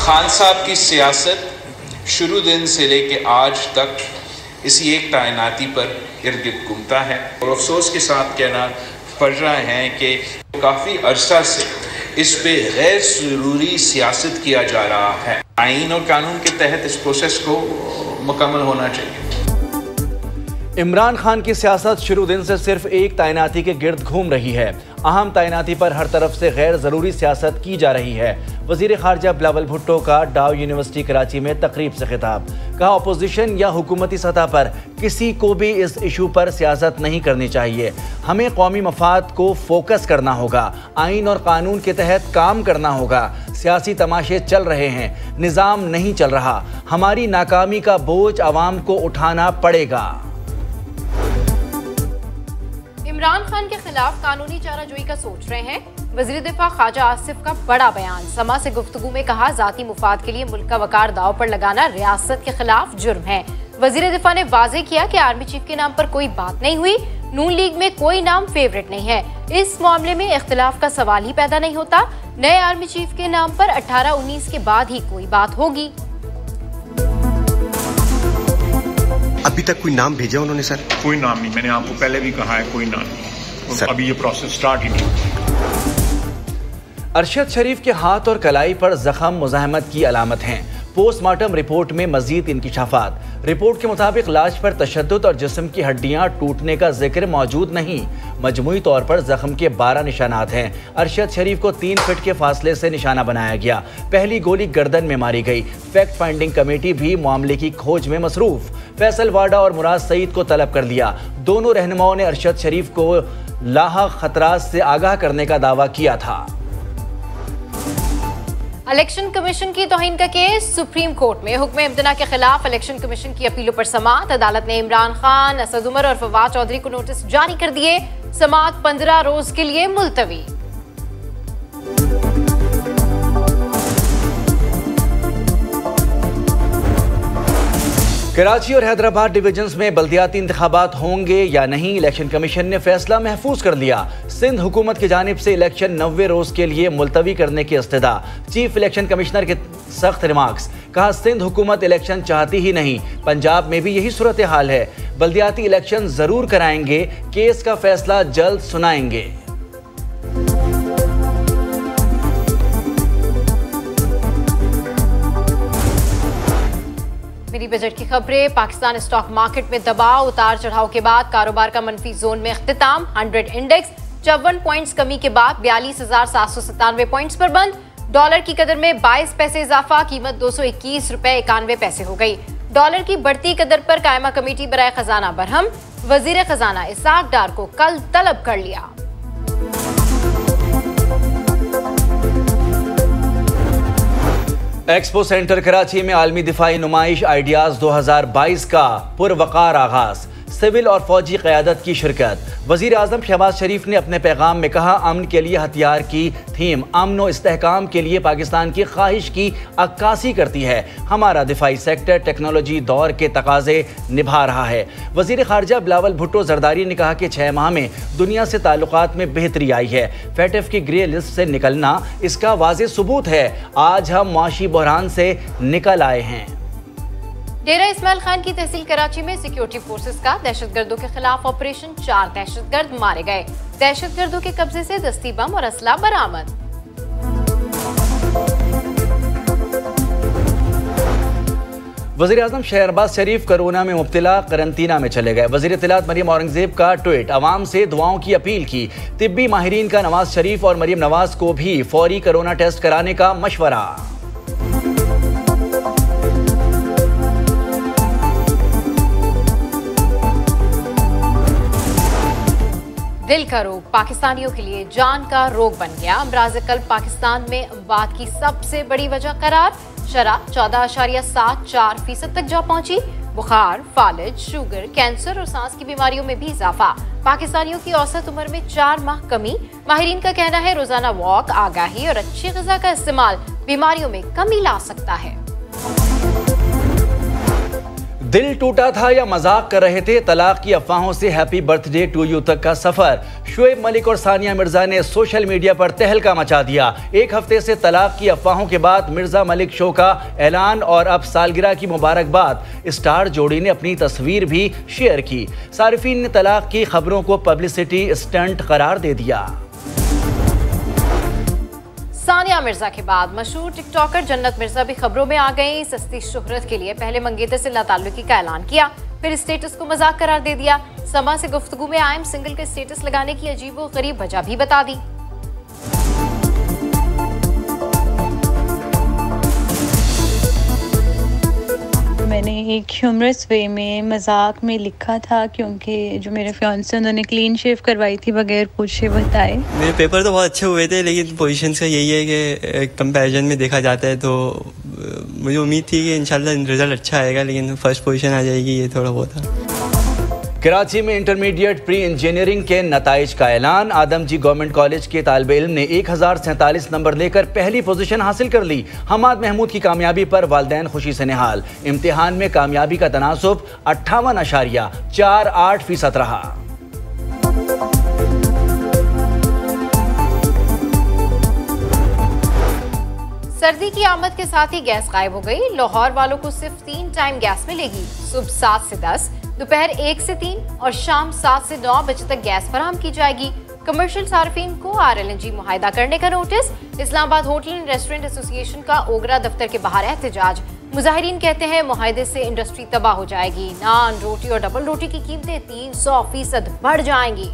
खान साहब की सियासत शुरू दिन से लेके आज तक इसी एक तैनाती पर इर्द गिर्द घूमता है और अफसोस के साथ कहना पड़ रहा है कि काफ़ी अरसा से इस पे गैर ज़रूरी सियासत किया जा रहा है। आईन और कानून के तहत इस प्रोसेस को मुकम्मल होना चाहिए। इमरान खान की सियासत शुरू दिन से सिर्फ एक तैनाती के गिर्द घूम रही है। अहम तैनाती पर हर तरफ से गैर ज़रूरी सियासत की जा रही है। वज़ीर ख़ारजा बिलावल भुट्टो का डाउ यूनिवर्सिटी कराची में तकरीब से खिताब, कहा अपोजिशन या हुकूमती सतह पर किसी को भी इस इशू पर सियासत नहीं करनी चाहिए। हमें कौमी मफाद को फोकस करना होगा, आइन और कानून के तहत काम करना होगा। सियासी तमाशे चल रहे हैं, निज़ाम नहीं चल रहा। हमारी नाकामी का बोझ अवाम को उठाना पड़ेगा। इमरान खान के खिलाफ कानूनी चाराजोई का सोच रहे हैं। वज़ीर दिफा ख्वाजा आसिफ का बड़ा बयान, समा से गुफ्तगू में कहा जाती मुफाद के लिए मुल्क का वकार दाव पर लगाना रियासत के खिलाफ जुर्म है। वज़ीर दिफा ने वाज़ेह किया कि आर्मी चीफ के नाम पर कोई बात नहीं हुई, नून लीग में कोई नाम फेवरेट नहीं है। इस मामले में इख्तिलाफ का सवाल ही पैदा नहीं होता। नए आर्मी चीफ के नाम पर 18-19 के बाद ही कोई बात होगी। अभी तक कोई नाम भेजा उन्होंने सर? कोई नाम नहीं, मैंने आपको पहले भी कहा है कोई नाम नहीं। अभी ये प्रोसेस स्टार्ट ही नहीं। अरशद शरीफ के हाथ और कलाई पर जख्म मुज़ाहमत की अलामत हैं। पोस्टमार्टम रिपोर्ट में मजीद इंकिशाफात। रिपोर्ट के मुताबिक लाश पर तशद्दुद और जिस्म की हड्डियां टूटने का जिक्र मौजूद नहीं। मजमूई तौर पर जख्म के 12 निशानात हैं। अरशद शरीफ को 3 फीट के फासले से निशाना बनाया गया। पहली गोली गर्दन में मारी गई। फैक्ट फाइंडिंग कमेटी भी मामले की खोज में मसरूफ। फैसल वाडा और मुराद सईद को तलब कर लिया। दोनों रहनुमाओं ने अरशद शरीफ को लाहक खतरात से आगाह करने का दावा किया था। इलेक्शन कमीशन की तौहीन का केस सुप्रीम कोर्ट में। हुक्म इम्तना के खिलाफ इलेक्शन कमीशन की अपीलों पर समाअत। अदालत ने इमरान खान, असद उमर और फवाद चौधरी को नोटिस जारी कर दिए। समाअत 15 रोज के लिए मुलतवी। कराची और हैदराबाद डिवीजन्स में बल्दियाती इंतखाबात होंगे या नहीं, इलेक्शन कमीशन ने फैसला महफूज कर लिया। सिंध हुकूमत की जानिब से इलेक्शन 90 रोज के लिए मुलतवी करने की इस्तदा। चीफ इलेक्शन कमिश्नर के सख्त रिमार्क्स, कहा सिंध हुकूमत इलेक्शन चाहती ही नहीं। पंजाब में भी यही सूरत हाल है। बल्दियाती इलेक्शन जरूर कराएंगे, केस का फैसला जल्द सुनाएंगे। मेरी बजट की खबरें। पाकिस्तान स्टॉक मार्केट में दबाव, उतार चढ़ाव के बाद कारोबार का मनफी जोन में इख्तिताम। 100 इंडेक्स 54 पॉइंट्स कमी के बाद 42,797 पॉइंट्स पर बंद। डॉलर की कदर में 22 पैसे इजाफा, कीमत 221 रुपए 91 पैसे हो गई। डॉलर की बढ़ती कदर पर कायमा कमेटी बराए खजाना बरहम। वजीर खजाना इसाक डार को कल तलब कर लिया। एक्सपो सेंटर कराची में आलमी दिफाई नुमाइश आइडियाज 2022 का पुरवकार आगाज। सिविल और फौजी क़यादत की शिरकत। वज़ीर आज़म शहबाज शरीफ ने अपने पैगाम में कहा अमन के लिए हथियार की थीम अमन व इस्तेहकाम के लिए पाकिस्तान की ख्वाहिश की अक्कासी करती है। हमारा दिफाई सेक्टर टेक्नोलॉजी दौर के तकाजे निभा रहा है। वज़ीर ख़ारजा बिलावल भुट्टो ज़रदारी ने कहा कि 6 माह में दुनिया से ताल्लुकात में बेहतरी आई है। फैटफ की ग्रे लिस्ट से निकलना इसका वाज़ेह सबूत है। आज हम मुआशी बहरान से निकल आए हैं। डेरा इस्माइल खान की तहसील कराची में सिक्योरिटी फोर्सेस का दहशतगर्दों के खिलाफ ऑपरेशन। 4 दहशतगर्द मारे गए। दहशतगर्दों के कब्जे से दस्ती बम और असला बरामद। वज़ीर आज़म शहबाज शरीफ कोरोना में मुब्तला करंतना में चले गए। वज़ीर इत्तलात मरियम औरंगज़ेब का ट्वीट, अवाम से दुआओं की अपील की। तिब्बी माहिरीन का नवाज शरीफ और मरियम नवाज को भी फौरी कोरोना टेस्ट कराने का मशवरा। दिल का रोग पाकिस्तानियों के लिए जान का रोग बन गया। अमराज़ क़ल्ब पाकिस्तान में अमवात की सबसे बड़ी वजह करार। शरह 14.74% तक जा पहुंची। बुखार, फालिज, शुगर, कैंसर और सांस की बीमारियों में भी इजाफा। पाकिस्तानियों की औसत उम्र में 4 माह कमी। माहिरीन का कहना है रोजाना वॉक, आगाही और अच्छी ग़िज़ा का इस्तेमाल बीमारियों में कमी ला सकता है। दिल टूटा था या मजाक कर रहे थे, तलाक की अफवाहों से हैप्पी बर्थडे टू यू तक का सफर। शुएब मलिक और सानिया मिर्जा ने सोशल मीडिया पर तहलका मचा दिया। एक हफ्ते से तलाक की अफवाहों के बाद मिर्जा मलिक शो का ऐलान और अब सालगिरह की मुबारकबाद। स्टार जोड़ी ने अपनी तस्वीर भी शेयर की। सारिफीन ने तलाक की खबरों को पब्लिसिटी स्टंट करार दे दिया। सानिया मिर्जा के बाद मशहूर टिकटॉकर जन्नत मिर्जा भी खबरों में आ गई। सस्ती शोहरत के लिए पहले मंगेतर से लाताल्लुकी का ऐलान किया, फिर स्टेटस को मजाक करार दे दिया। समा से गुफ्तगू में आयम सिंगल के स्टेटस लगाने की अजीबोगरीब वजह भी बता दी। मैंने एक ह्यूमरस वे में मजाक में लिखा था, क्योंकि जो मेरे फियांसे उन्होंने क्लीन शेव करवाई थी बगैर पूछे बताए। मेरे पेपर तो बहुत अच्छे हुए थे, लेकिन पोजीशन का यही है कि कंपैरिजन में देखा जाता है तो मुझे उम्मीद थी कि इंशाल्लाह रिजल्ट अच्छा आएगा, लेकिन फर्स्ट पोजीशन आ जाएगी, ये थोड़ा बहुत था। कराची में इंटरमीडिएट प्री इंजीनियरिंग के नताइज का ऐलान। आदमजी गवर्नमेंट कॉलेज के तालिब इल्म ने 1047 नंबर लेकर पहली पोजीशन हासिल कर ली। हमाद महमूद की कामयाबी पर वालिदैन खुशी से निहाल। इम्तिहान में कामयाबी का तनासुब 58.48% रहा। सर्दी की आमद के साथ ही गैस गायब हो गई। लाहौर वालों को सिर्फ 3 टाइम गैस मिलेगी। सुबह 7 से 10, दोपहर 1 से 3 और शाम 7 से 9 बजे तक गैस फराहम की जाएगी। कमर्शियल सार्फिन को RLNG मुआहिदा करने का notice. Islamabad hotel and restaurant association का ओगरा दफ्तर के बाहर एहतजाज। मुजाहिरीन कहते हैं मुआहिदे से इंडस्ट्री तबाह हो जाएगी। नान, रोटी और डबल रोटी की कीमतें 300% बढ़ जाएंगी।